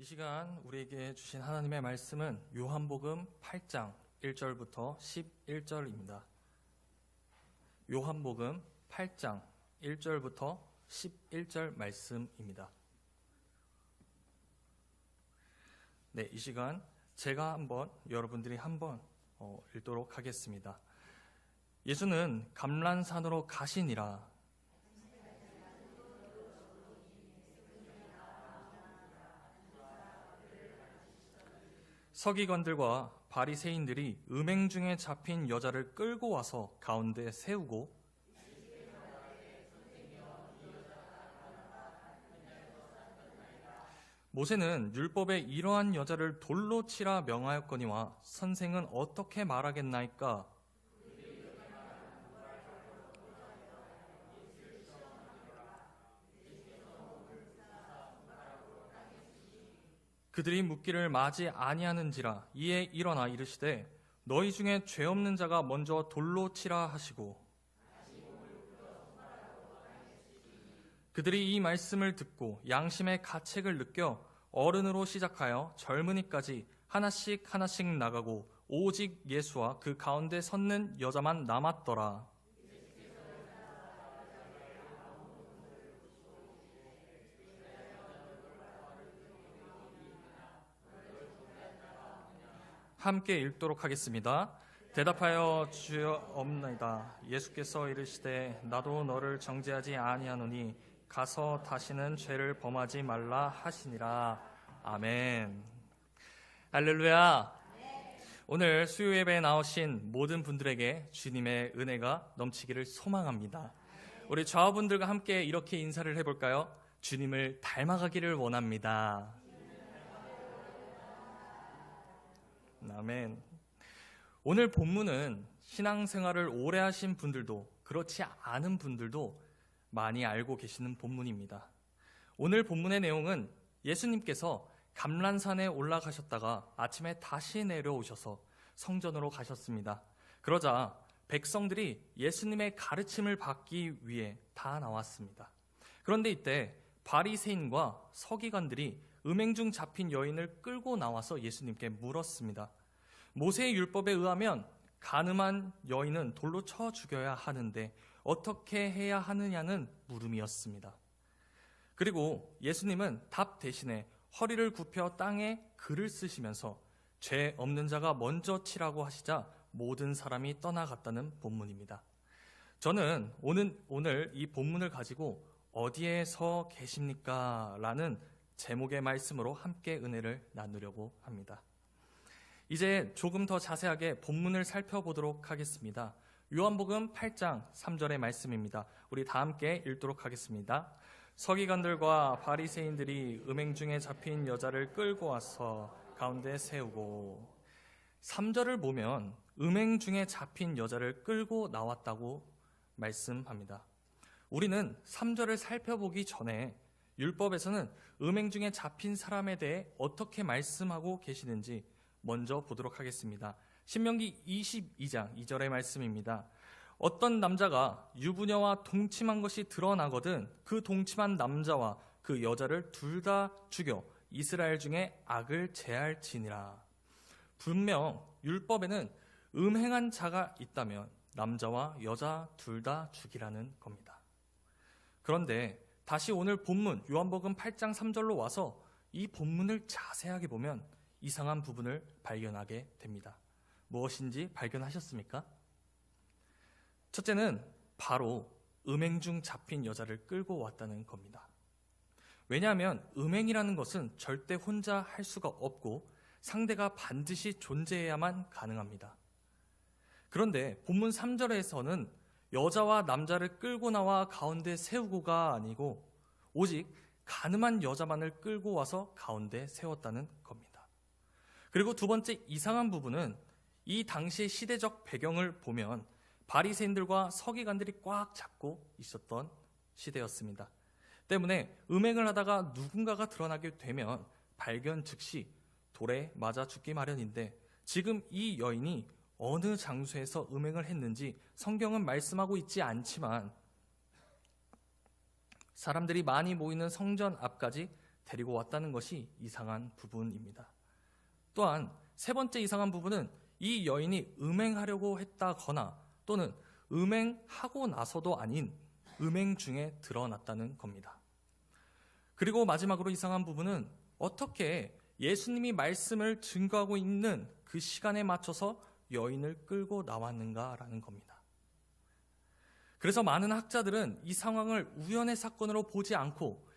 이 시간 우리에게 주신 하나님의 말씀은 요한복음 8장 1절부터 11절입니다. 요한복음 8장 1절부터 11절 말씀입니다. 네, 이 시간 제가 여러분들이 한번 읽도록 하겠습니다. 예수는 감람산으로 가시니라. 서기관들과 바리새인들이 음행 중에 잡힌 여자를 끌고 와서 가운데 세우고 모세는 율법에 이러한 여자를 돌로 치라 명하였거니와 선생은 어떻게 말하겠나이까? 그들이 묻기를 마지 아니하는지라. 이에 일어나 이르시되 너희 중에 죄 없는 자가 먼저 돌로 치라 하시고 그들이 이 말씀을 듣고 양심의 가책을 느껴 어른으로 시작하여 젊은이까지 하나씩 나가고 오직 예수와 그 가운데 섰는 여자만 남았더라. 함께 읽도록 하겠습니다. 대답하여 주여 없나이다. 예수께서 이르시되 나도 너를 정죄하지 아니하노니 가서 다시는 죄를 범하지 말라 하시니라. 아멘. 할렐루야. 오늘 수요 예배에 나오신 모든 분들에게 주님의 은혜가 넘치기를 소망합니다. 우리 좌우분들과 함께 이렇게 인사를 해볼까요? 주님을 닮아가기를 원합니다. 아멘. 오늘 본문은 신앙생활을 오래 하신 분들도 그렇지 않은 분들도 많이 알고 계시는 본문입니다. 오늘 본문의 내용은 예수님께서 감람산에 올라가셨다가 아침에 다시 내려오셔서 성전으로 가셨습니다. 그러자 백성들이 예수님의 가르침을 받기 위해 다 나왔습니다. 그런데 이때 바리새인과 서기관들이 음행 중 잡힌 여인을 끌고 나와서 예수님께 물었습니다. 모세의 율법에 의하면 간음한 여인은 돌로 쳐 죽여야 하는데 어떻게 해야 하느냐는 물음이었습니다. 그리고 예수님은 답 대신에 허리를 굽혀 땅에 글을 쓰시면서 죄 없는 자가 먼저 치라고 하시자 모든 사람이 떠나갔다는 본문입니다. 저는 오늘 이 본문을 가지고 어디에 서 계십니까? 라는 제목의 말씀으로 함께 은혜를 나누려고 합니다. 이제 조금 더 자세하게 본문을 살펴보도록 하겠습니다. 요한복음 8장 3절의 말씀입니다. 우리 다 함께 읽도록 하겠습니다. 서기관들과 바리새인들이 음행 중에 잡힌 여자를 끌고 와서 가운데 세우고 3절을 보면 음행 중에 잡힌 여자를 끌고 나왔다고 말씀합니다. 우리는 3절을 살펴보기 전에 율법에서는 음행 중에 잡힌 사람에 대해 어떻게 말씀하고 계시는지 먼저 보도록 하겠습니다. 신명기 22장 2절의 말씀입니다. 어떤 남자가 유부녀와 동침한 것이 드러나거든 그 동침한 남자와 그 여자를 둘 다 죽여 이스라엘 중에 악을 제할지니라. 분명 율법에는 음행한 자가 있다면 남자와 여자 둘 다 죽이라는 겁니다. 그런데 다시 오늘 본문 요한복음 8장 3절로 와서 이 본문을 자세하게 보면 이상한 부분을 발견하게 됩니다. 무엇인지 발견하셨습니까? 첫째는 바로 음행 중 잡힌 여자를 끌고 왔다는 겁니다. 왜냐하면 음행이라는 것은 절대 혼자 할 수가 없고 상대가 반드시 존재해야만 가능합니다. 그런데 본문 3절에서는 여자와 남자를 끌고 나와 가운데 세우고가 아니고 오직 간음한 여자만을 끌고 와서 가운데 세웠다는 겁니다. 그리고 두 번째 이상한 부분은 이 당시의 시대적 배경을 보면 바리새인들과 서기관들이 꽉 잡고 있었던 시대였습니다. 때문에 음행을 하다가 누군가가 드러나게 되면 발견 즉시 돌에 맞아 죽기 마련인데 지금 이 여인이 어느 장소에서 음행을 했는지 성경은 말씀하고 있지 않지만 사람들이 많이 모이는 성전 앞까지 데리고 왔다는 것이 이상한 부분입니다. 또한 세 번째 이상한 부분은 이 여인이 음행하려고 했다거나 또는 음행하고 나서도 아닌 음행 중에 드러났다는 겁니다. 그리고 마지막으로 이상한 부분은 어떻게 예수님이 말씀을 증거하고 있는 그 시간에 맞춰서 여인을 끌고 나왔는가라는 겁니다. 그래서 많은 학자들은 이 상황을 우연의 사건으로 보지 않고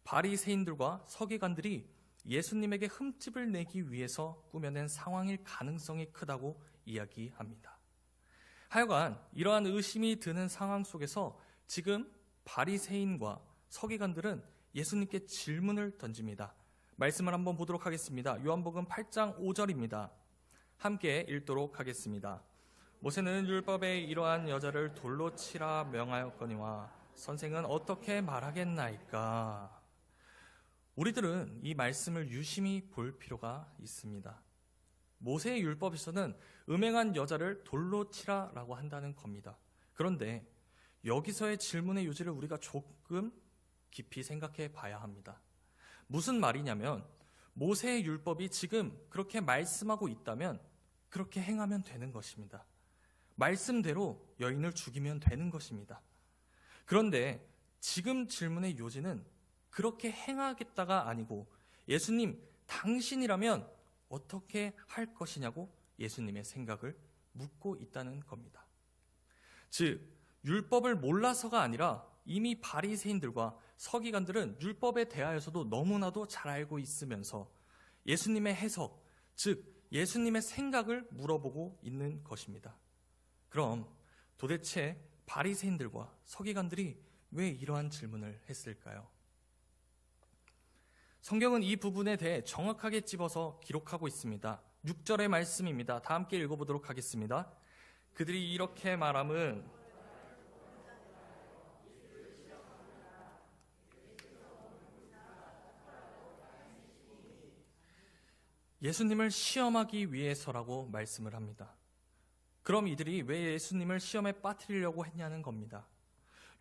바리새인들과 서기관들이 예수님에게 흠집을 내기 위해서 꾸며낸 상황일 가능성이 크다고 이야기합니다. 하여간 이러한 의심이 드는 상황 속에서 지금 바리새인과 서기관들은 예수님께 질문을 던집니다. 말씀을 한번 보도록 하겠습니다. 요한복음 8장 5절입니다. 함께 읽도록 하겠습니다. 모세는 율법에 이러한 여자를 돌로 치라 명하였거니와 선생은 어떻게 말하겠나이까? 우리들은 이 말씀을 유심히 볼 필요가 있습니다. 모세의 율법에서는 음행한 여자를 돌로 치라라고 한다는 겁니다. 그런데 여기서의 질문의 요지를 우리가 조금 깊이 생각해 봐야 합니다. 무슨 말이냐면 모세의 율법이 지금 그렇게 말씀하고 있다면 그렇게 행하면 되는 것입니다. 말씀대로 여인을 죽이면 되는 것입니다. 그런데 지금 질문의 요지는 그렇게 행하겠다가 아니고 예수님 당신이라면 어떻게 할 것이냐고 예수님의 생각을 묻고 있다는 겁니다. 즉 율법을 몰라서가 아니라 이미 바리새인들과 서기관들은 율법에 대하여서도 너무나도 잘 알고 있으면서 예수님의 해석, 즉 예수님의 생각을 물어보고 있는 것입니다. 그럼 도대체 바리새인들과 서기관들이 왜 이러한 질문을 했을까요? 성경은 이 부분에 대해 정확하게 찝어서 기록하고 있습니다. 6절의 말씀입니다. 다 함께 읽어보도록 하겠습니다. 그들이 이렇게 말함은 예수님을 시험하기 위해서라고 말씀을 합니다. 그럼 이들이 왜 예수님을 시험에 빠뜨리려고 했냐는 겁니다.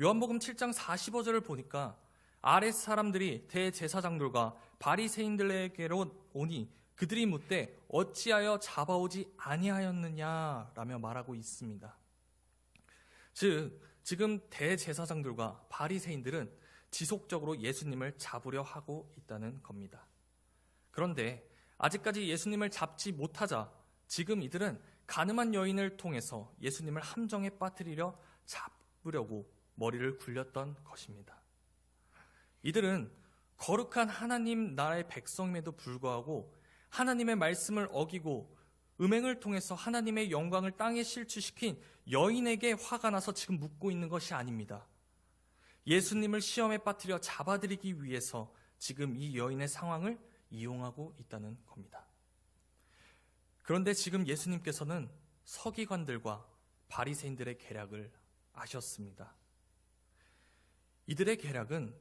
요한복음 7장 45절을 보니까 아랫 사람들이 대제사장들과 바리새인들에게로 오니 그들이 묻되 어찌하여 잡아오지 아니하였느냐라며 말하고 있습니다. 즉 지금 대제사장들과 바리새인들은 지속적으로 예수님을 잡으려 하고 있다는 겁니다. 그런데 아직까지 예수님을 잡지 못하자 지금 이들은 가늠한 여인을 통해서 예수님을 함정에 빠뜨리려 잡으려고 머리를 굴렸던 것입니다. 이들은 거룩한 하나님 나라의 백성임에도 불구하고 하나님의 말씀을 어기고 음행을 통해서 하나님의 영광을 땅에 실추시킨 여인에게 화가 나서 지금 묻고 있는 것이 아닙니다. 예수님을 시험에 빠뜨려 잡아들이기 위해서 지금 이 여인의 상황을 이용하고 있다는 겁니다. 그런데 지금 예수님께서는 서기관들과 바리새인들의 계략을 아셨습니다. 이들의 계략은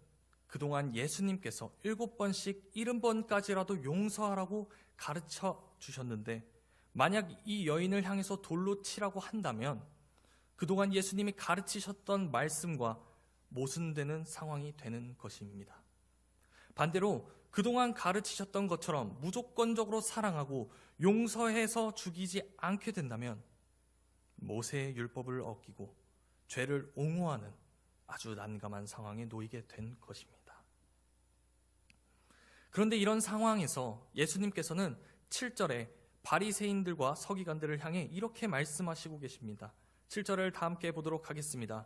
그동안 예수님께서 7번씩 70번까지라도 용서하라고 가르쳐 주셨는데 만약 이 여인을 향해서 돌로 치라고 한다면 그동안 예수님이 가르치셨던 말씀과 모순되는 상황이 되는 것입니다. 반대로 그동안 가르치셨던 것처럼 무조건적으로 사랑하고 용서해서 죽이지 않게 된다면 모세의 율법을 어기고 죄를 옹호하는 아주 난감한 상황에 놓이게 된 것입니다. 그런데 이런 상황에서 예수님께서는 7절에 바리새인들과 서기관들을 향해 이렇게 말씀하시고 계십니다. 7절을 다 함께 보도록 하겠습니다.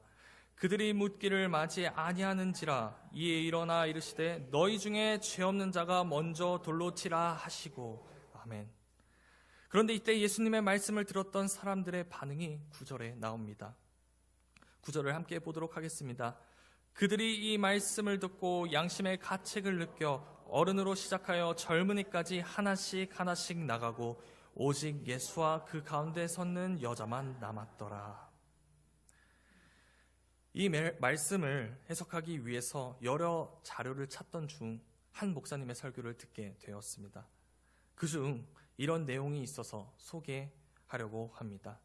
그들이 묻기를 마지 아니하는지라 이에 일어나 이르시되 너희 중에 죄 없는 자가 먼저 돌로 치라 하시고 아멘. 그런데 이때 예수님의 말씀을 들었던 사람들의 반응이 9절에 나옵니다. 9절을 함께 보도록 하겠습니다. 그들이 이 말씀을 듣고 양심의 가책을 느껴 어른으로 시작하여 젊은이까지 하나씩 하나씩 나가고 오직 예수와 그 가운데 섰는 여자만 남았더라. 이 말씀을 해석하기 위해서 여러 자료를 찾던 중 한 목사님의 설교를 듣게 되었습니다. 그중 이런 내용이 있어서 소개하려고 합니다.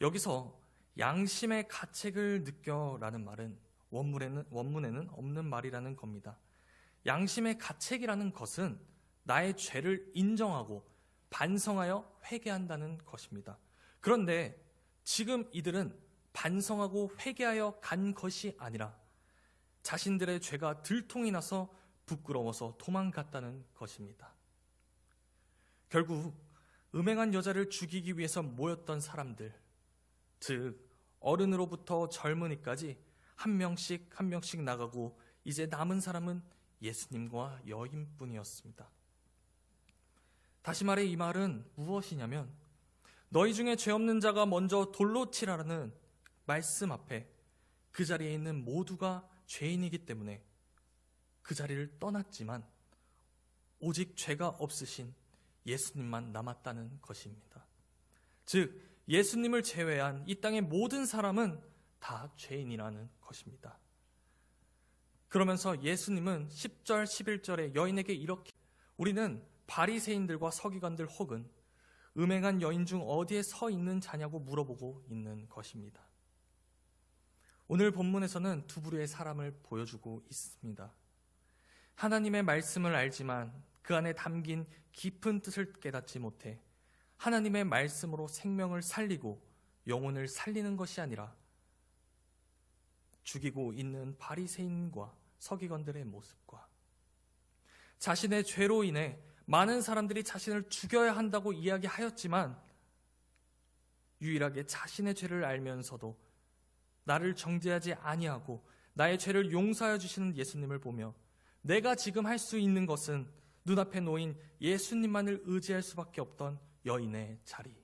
여기서 양심의 가책을 느껴라는 말은 원문에는 없는 말이라는 겁니다. 양심의 가책이라는 것은 나의 죄를 인정하고 반성하여 회개한다는 것입니다. 그런데 지금 이들은 반성하고 회개하여 간 것이 아니라 자신들의 죄가 들통이 나서 부끄러워서 도망갔다는 것입니다. 결국 음행한 여자를 죽이기 위해서 모였던 사람들, 즉 어른으로부터 젊은이까지 한 명씩 나가고 이제 남은 사람은 예수님과 여인뿐이었습니다. 다시 말해 이 말은 무엇이냐면 너희 중에 죄 없는 자가 먼저 돌로 치라라는 말씀 앞에 그 자리에 있는 모두가 죄인이기 때문에 그 자리를 떠났지만 오직 죄가 없으신 예수님만 남았다는 것입니다. 즉 예수님을 제외한 이 땅의 모든 사람은 다 죄인이라는 것입니다. 그러면서 예수님은 10절, 11절에 여인에게 이렇게 우리는 바리새인들과 서기관들 혹은 음행한 여인 중 어디에 서 있는 자냐고 물어보고 있는 것입니다. 오늘 본문에서는 두 부류의 사람을 보여주고 있습니다. 하나님의 말씀을 알지만 그 안에 담긴 깊은 뜻을 깨닫지 못해 하나님의 말씀으로 생명을 살리고 영혼을 살리는 것이 아니라 죽이고 있는 바리새인과 서기관들의 모습과 자신의 죄로 인해 많은 사람들이 자신을 죽여야 한다고 이야기하였지만 유일하게 자신의 죄를 알면서도 나를 정죄하지 아니하고 나의 죄를 용서하여 주시는 예수님을 보며 내가 지금 할 수 있는 것은 눈앞에 놓인 예수님만을 의지할 수밖에 없던 여인의 자리.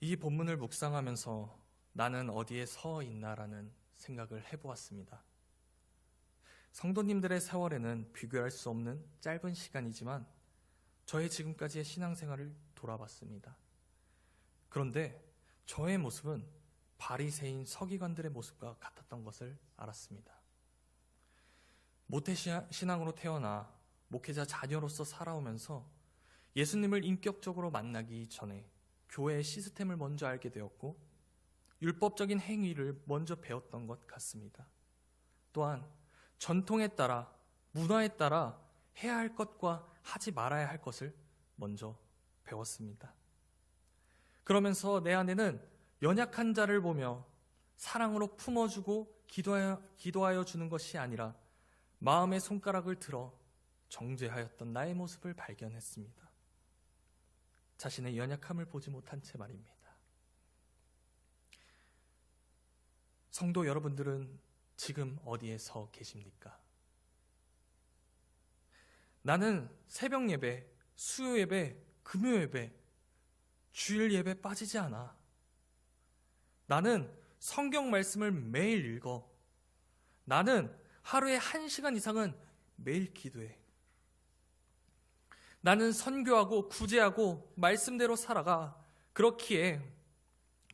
이 본문을 묵상하면서 나는 어디에 서 있나라는 생각을 해보았습니다. 성도님들의 세월에는 비교할 수 없는 짧은 시간이지만 저의 지금까지의 신앙생활을 돌아봤습니다. 그런데 저의 모습은 바리새인 서기관들의 모습과 같았던 것을 알았습니다. 모태신앙으로 태어나 목회자 자녀로서 살아오면서 예수님을 인격적으로 만나기 전에 교회의 시스템을 먼저 알게 되었고 율법적인 행위를 먼저 배웠던 것 같습니다. 또한 전통에 따라 문화에 따라 해야 할 것과 하지 말아야 할 것을 먼저 배웠습니다. 그러면서 내 안에는 연약한 자를 보며 사랑으로 품어주고 기도하여 주는 것이 아니라 마음의 손가락을 들어 정죄하였던 나의 모습을 발견했습니다. 자신의 연약함을 보지 못한 채 말입니다. 성도 여러분들은 지금 어디에 서 계십니까? 나는 새벽 예배, 수요 예배, 금요 예배, 주일 예배 빠지지 않아. 나는 성경 말씀을 매일 읽어. 나는 하루에 1시간 이상은 매일 기도해. 나는 선교하고 구제하고 말씀대로 살아가. 그렇기에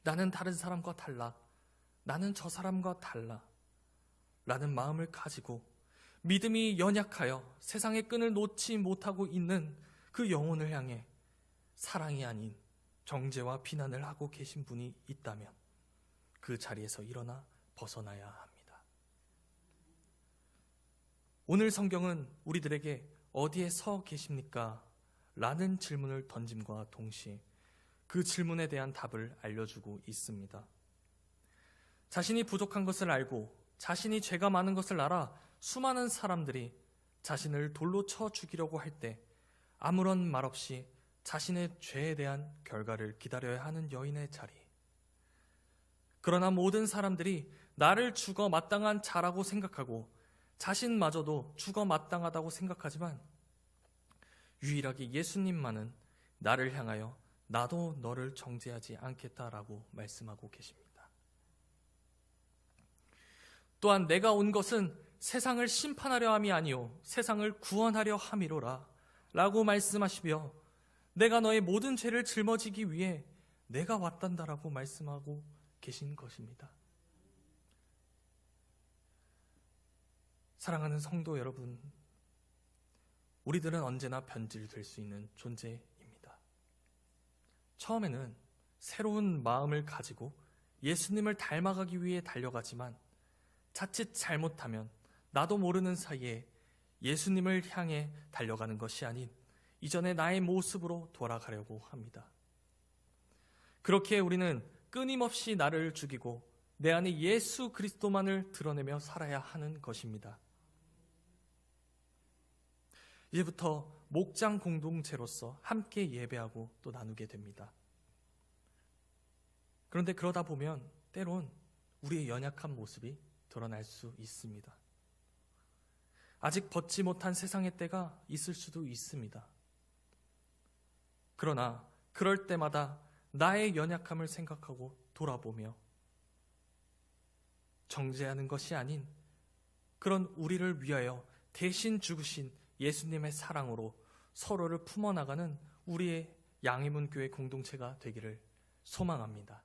나는 다른 사람과 달라. 나는 저 사람과 달라. 라는 마음을 가지고 믿음이 연약하여 세상의 끈을 놓지 못하고 있는 그 영혼을 향해 사랑이 아닌 정죄와 비난을 하고 계신 분이 있다면 그 자리에서 일어나 벗어나야 합니다. 오늘 성경은 우리들에게 어디에 서 계십니까? 라는 질문을 던짐과 동시에 그 질문에 대한 답을 알려주고 있습니다. 자신이 부족한 것을 알고 자신이 죄가 많은 것을 알아 수많은 사람들이 자신을 돌로 쳐 죽이려고 할 때 아무런 말 없이 자신의 죄에 대한 결과를 기다려야 하는 여인의 자리. 그러나 모든 사람들이 나를 죽어 마땅한 자라고 생각하고 자신마저도 죽어 마땅하다고 생각하지만 유일하게 예수님만은 나를 향하여 나도 너를 정죄하지 않겠다라고 말씀하고 계십니다. 또한 내가 온 것은 세상을 심판하려 함이 아니요 세상을 구원하려 함이로라 라고 말씀하시며 내가 너의 모든 죄를 짊어지기 위해 내가 왔단다라고 말씀하고 계신 것입니다. 사랑하는 성도 여러분, 우리들은 언제나 변질될 수 있는 존재입니다. 처음에는 새로운 마음을 가지고 예수님을 닮아가기 위해 달려가지만 자칫 잘못하면 나도 모르는 사이에 예수님을 향해 달려가는 것이 아닌 이전의 나의 모습으로 돌아가려고 합니다. 그렇게 우리는 끊임없이 나를 죽이고 내 안에 예수 그리스도만을 드러내며 살아야 하는 것입니다. 이제부터 목장 공동체로서 함께 예배하고 또 나누게 됩니다. 그런데 그러다 보면 때론 우리의 연약한 모습이 드러날 수 있습니다. 아직 벗지 못한 세상의 때가 있을 수도 있습니다. 그러나 그럴 때마다 나의 연약함을 생각하고 돌아보며 정죄하는 것이 아닌 그런 우리를 위하여 대신 죽으신 예수님의 사랑으로 서로를 품어나가는 우리의 양해문 교회 공동체가 되기를 소망합니다.